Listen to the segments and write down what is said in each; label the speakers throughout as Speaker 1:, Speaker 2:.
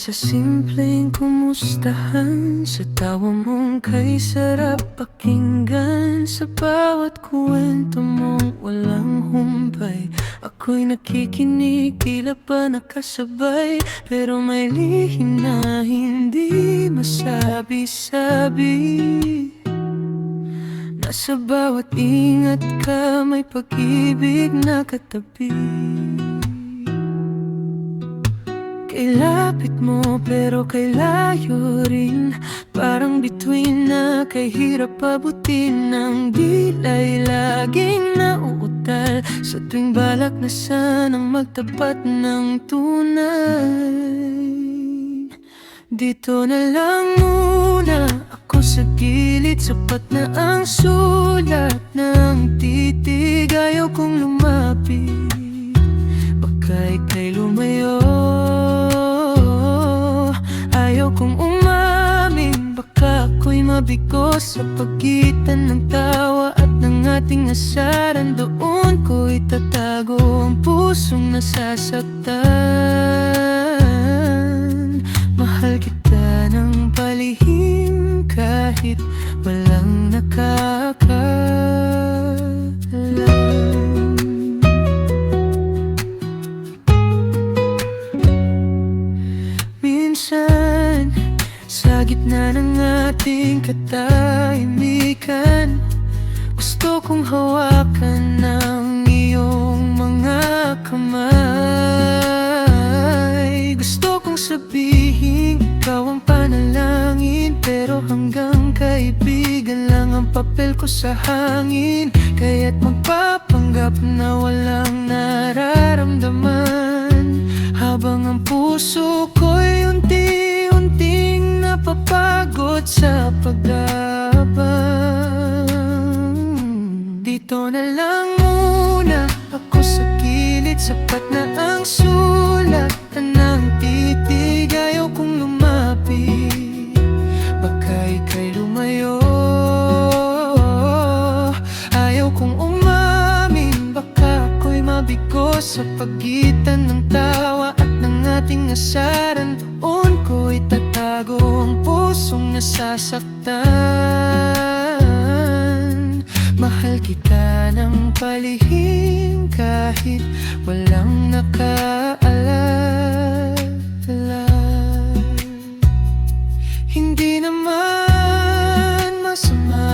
Speaker 1: Sa simpleng kumustahan, sa tawa mong kay sarap pakinggan, sa bawat kwento mong walang humpay, ako'y nakikinig, tila ba nakasabay, pero may lihim na hindi masabi-sabi. Nasa bawat ingat ka, may pag-ibig na katabi. Kay lapit mo pero kay layo rin, parang bituin na kay hirap abutin. Ang dilay laging nauutal sa tuwing balak na sanang magtapat ng tunay. Dito na lang muna ako sa gilid, sapat na ang sulat ng titig. Ayaw kong lumapit, baka ika'y lumayo. Ayaw kong umamin, baka ako'y mabigo sa pagitan ng tawa at ng ating asaran. Doon ko itatago ang pusong nasasaktan. Mahal kita ng palihim kahit walang nakakaalam. Minsan, sa gitna ng ating katahimikan, gusto kong hawakan ng iyong mga kamay. Gusto kong sabihin, ikaw ang panalangin, pero hanggang kaibigan lang ang papel ko sa hangin. Kaya't magpapanggap na walang nararamdaman, habang ang puso ko'y unti-unting napapagod sa pag-aabang. Dito na lang muna ako sa gilid, sapat na ang sulat ng titig. Ayaw kong lumapit, baka ika'y lumayo. Ayaw kong umamin, baka ako'y mabigo sa pagitan ng tawa at ng ating asaran. Doon ko itatago ang pusong nasasaktan. Mahal kita ng palihim kahit walang nakaalala. Hindi naman masama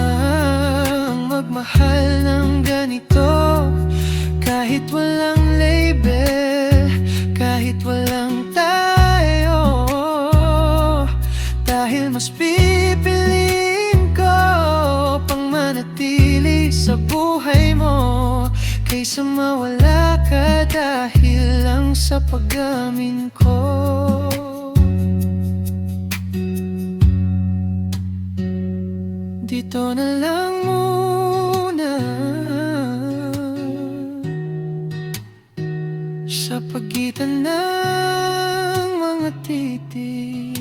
Speaker 1: ang magmahal ng ganito, kahit walang label, kahit walang tayo. Dahil mas pipiliin ko pang manatili sa buhay mo, kaysa mawala ka dahil lang sa pag-amin ko. Dito na lang muna sa pagitan ng mga titig.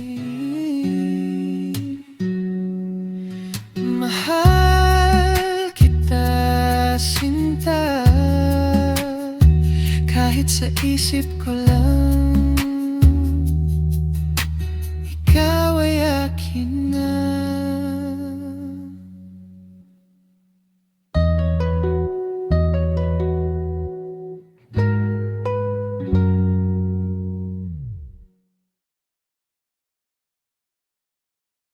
Speaker 1: Mahal kita, sinta, kahit sa isip ko lang ikaw ay akin